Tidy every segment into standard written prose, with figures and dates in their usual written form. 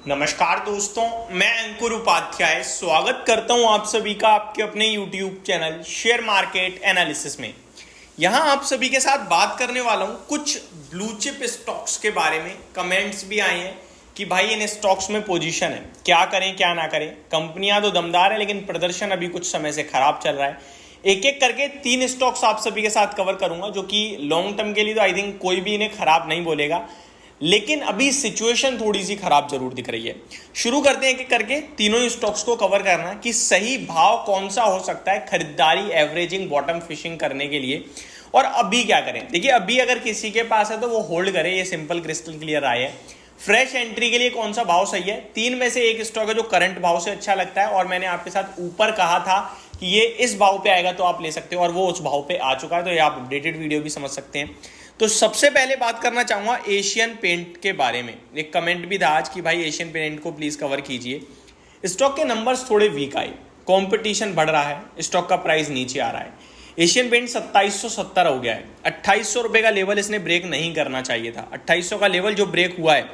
नमस्कार दोस्तों, मैं अंकुर उपाध्याय स्वागत करता हूं आप सभी का आपके अपने YouTube channel share market analysis में। यहां आप सभी के साथ बात करने वाला हूं कुछ ब्लू चिप स्टॉक्स के बारे में। कमेंट्स भी आए हैं कि भाई इन स्टॉक्स में पोजीशन है, क्या करें क्या ना करें। कंपनियां तो दमदार है लेकिन प्रदर्शन अभी कुछ समय से खराब चल रहा है। एक एक करके 3 स्टॉक्स आप सभी के साथ कवर करूंगा जो कि लॉन्ग टर्म के लिए तो आई थिंक कोई भी इन्हें खराब नहीं बोलेगा, लेकिन अभी सिचुएशन थोड़ी सी खराब जरूर दिख रही है। शुरू करते हैं एक एक करके तीनों ही स्टॉक्स को कवर करना कि सही भाव कौन सा हो सकता है खरीदारी, एवरेजिंग, बॉटम फिशिंग करने के लिए, और अभी क्या करें। देखिए, अभी अगर किसी के पास है तो वो होल्ड करे, ये सिंपल क्रिस्टल क्लियर राय है। फ्रेश एंट्री के लिए कौन सा भाव सही है? 3 में से एक स्टॉक है जो करंट भाव से अच्छा लगता है और मैंने आपके साथ ऊपर कहा था कि ये इस भाव पे आएगा तो आप ले सकते हो और वो उस भाव पे आ चुका है, तो ये आप अपडेटेड वीडियो भी समझ सकते हैं। तो सबसे पहले बात करना चाहूंगा एशियन पेंट के बारे में। एक कमेंट भी था आज कि भाई एशियन पेंट को प्लीज कवर कीजिए। स्टॉक के नंबर्स थोड़े वीक आए, कंपटीशन बढ़ रहा है, स्टॉक का प्राइस नीचे आ रहा है। एशियन पेंट 2770 हो गया है। 2800 रुपए का लेवल इसने ब्रेक नहीं करना चाहिए था। 2800 का लेवल जो ब्रेक हुआ है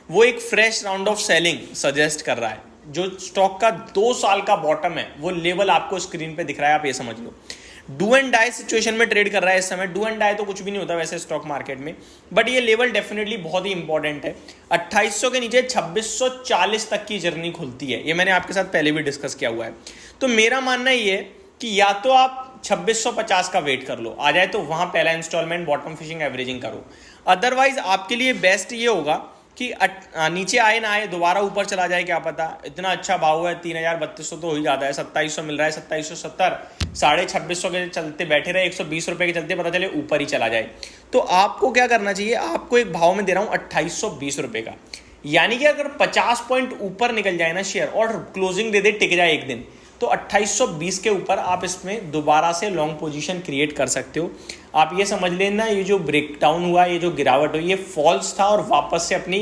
वो एक fresh round of selling suggest कर रहा है। जो स्टॉक का 2 साल का बॉटम है वो लेवल आपको स्क्रीन पे दिख रहा है, आप ये समझ लो। डू एंड डाई सिचुएशन में ट्रेड कर रहा है इस समय। डू एंड डाई तो कुछ भी नहीं होता वैसे स्टॉक मार्केट में, बट ये लेवल डेफिनेटली बहुत ही इंपॉर्टेंट है। 2800 के नीचे 2640 तक की जर्नी खुलती है, ये मैंने आपके साथ पहले भी डिस्कस किया हुआ है। तो मेरा मानना ये है कि या तो आप 2650 का वेट कर लो, आ जाए तो वहां पहला इंस्टॉलमेंट बॉटम फिशिंग एवरेजिंग करो। अदरवाइज आपके लिए बेस्ट ये होगा कि नीचे आए ना आए, दोबारा ऊपर चला जाए, क्या पता। इतना अच्छा भाव है, 3200 तो हो ही जाता है। 2700 मिल रहा है, 2770, 2650 के चलते बैठे रहे, 120 रुपए के चलते पता चले ऊपर ही चला जाए। तो आपको क्या करना चाहिए, आपको एक भाव में दे रहा हूं 2820 रुपए का, यानी कि अगर 50 पॉइंट ऊपर निकल जाए ना शेयर और क्लोजिंग दे दे, टिक जाए एक दिन, तो 2820 के ऊपर आप इसमें दोबारा से लॉन्ग पोजीशन क्रिएट कर सकते हो। आप ये समझ लेना, ये जो ब्रेकडाउन हुआ, ये जो गिरावट हुई, ये फॉल्स था और वापस से अपनी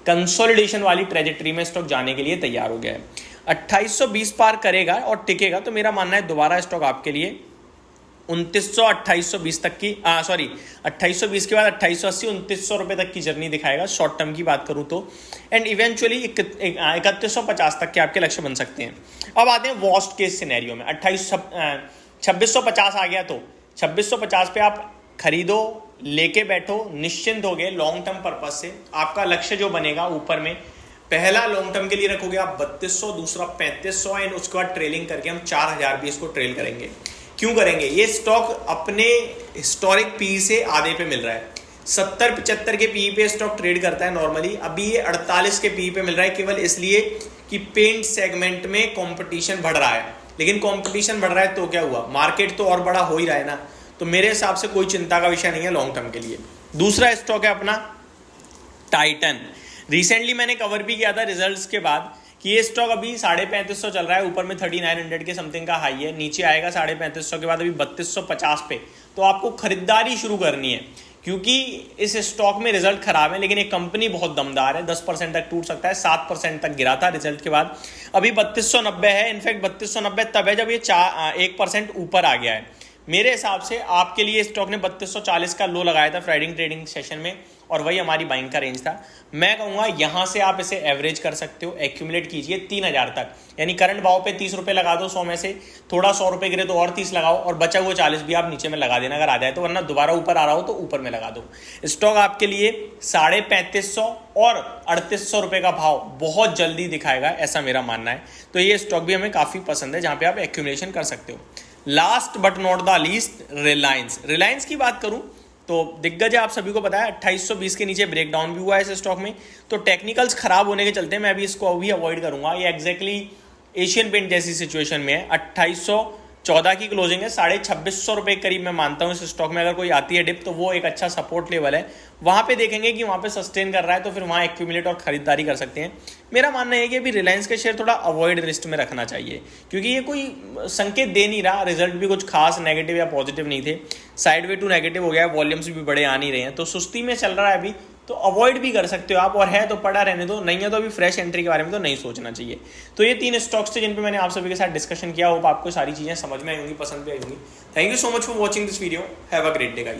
कंसोलिडेशन वाली ट्रेजेक्टरी में स्टॉक जाने के लिए तैयार हो गया है। 2820 पार करेगा और टिकेगा तो मेरा मानना है दोबारा स्टॉक आपके लिए 2900 2820 तक की 2820 के बाद 2880 2900 रुपए तक की जर्नी दिखाएगा शॉर्ट टर्म की बात करूं तो, एंड इवेंचुअली 3150 तक के आपके लक्ष्य बन सकते हैं। अब आते हैं वर्स्ट केस सिनेरियो में। 2650 आ गया तो 2650 पे आप खरीदो, लेके बैठो, निश्चिंत हो गए लॉन्ग टर्म पर्पज से। आपका लक्ष्य जो बनेगा ऊपर में, पहला लॉन्ग टर्म के लिए रखोगे आप 3200, दूसरा 3500 एंड उसके बाद ट्रेलिंग करके हम 4000 भी इसको ट्रेल करेंगे। क्यों करेंगे? ये स्टॉक अपने हिस्टोरिक पी से आधे पे मिल रहा है। 70-75 के पी पे स्टॉक ट्रेड करता है नॉर्मली, अभी ये 48 के पी पे मिल रहा है, केवल इसलिए कि पेंट सेगमेंट में कंपटीशन बढ़ रहा है। लेकिन कंपटीशन बढ़ रहा है तो क्या हुआ, मार्केट तो और बड़ा हो ही रहा है ना, तो मेरे हिसाब से कोई चिंता का विषय नहीं है लॉन्ग टर्म के लिए। दूसरा स्टॉक है अपना टाइटन। रिसेंटली मैंने कवर भी किया था रिजल्ट्स के बाद कि ये स्टॉक अभी 3550 चल रहा है, ऊपर में 3900 के समथिंग का हाई है, नीचे आएगा 3550 के बाद अभी 3250 पे। तो आपको खरीदारी शुरू करनी है क्योंकि इस स्टॉक में रिजल्ट खराब है, लेकिन एक कंपनी बहुत दमदार है। 10% तक टूट सकता है, 7% तक गिरा था रिजल्ट के बाद, अभी 3290 है। इनफैक्ट 3290 तब है जब ये 1% ऊपर आ गया है। मेरे हिसाब से आपके लिए स्टॉक ने 3240 का लो लगाया था फ्राइडे ट्रेडिंग सेशन में और वही हमारी बाइंग का रेंज था। मैं कहूँगा यहाँ से आप इसे एवरेज कर सकते हो, एक्यूमुलेट कीजिए 3000 तक, यानी करंट भाव पे 30 रुपये लगा दो, 100 में से थोड़ा 100 रुपये गिरे तो और 30 लगाओ और बचा हुआ 40 भी आप नीचे में लगा देना अगर आ जाए तो, वरना दोबारा ऊपर आ रहा हो तो ऊपर में लगा दो। स्टॉक आपके लिए 3550 और 3800 रुपये का भाव बहुत जल्दी दिखाएगा, ऐसा मेरा मानना है। तो ये स्टॉक भी हमें काफ़ी पसंद है जहाँ पे आप एक्यूमुलेशन कर सकते हो। Last but not the least, Reliance की बात करूं तो दिग्गज है, आप सभी को पता है। 2820 के नीचे ब्रेकडाउन भी हुआ है इस स्टॉक में, तो टेक्निकल्स खराब होने के चलते मैं अभी इसको अभी अवॉइड करूंगा। ये एग्जैक्टली एशियन पेंट जैसी सिचुएशन में है। 2814 की क्लोजिंग है, 2650 रुपये करीब मैं मानता हूँ इस स्टॉक में अगर कोई आती है डिप तो वो एक अच्छा सपोर्ट लेवल है। वहाँ पे देखेंगे कि वहाँ पे सस्टेन कर रहा है तो फिर वहाँ एक्यूमुलेट और खरीदारी कर सकते हैं। मेरा मानना है कि अभी रिलायंस के शेयर थोड़ा अवॉइड लिस्ट में रखना चाहिए क्योंकि ये कोई संकेत दे नहीं रहा, रिजल्ट भी कुछ खास नेगेटिव या पॉजिटिव नहीं थे, साइडवे टू नेगेटिव हो गया है, वॉल्यूम्स भी बड़े आ नहीं रहे हैं, तो सुस्ती में चल रहा है अभी, तो अवॉइड भी कर सकते हो आप, और है तो पड़ा रहने दो, नहीं है तो अभी फ्रेश एंट्री के बारे में तो नहीं सोचना चाहिए। तो ये 3 स्टॉक्स थे जिन पे मैंने आप सभी के साथ डिस्कशन किया। होप आपको सारी चीज़ें समझ में आई होंगी, पसंद भी आई होंगी। Thank you so much for watching this video. Have a great day guys.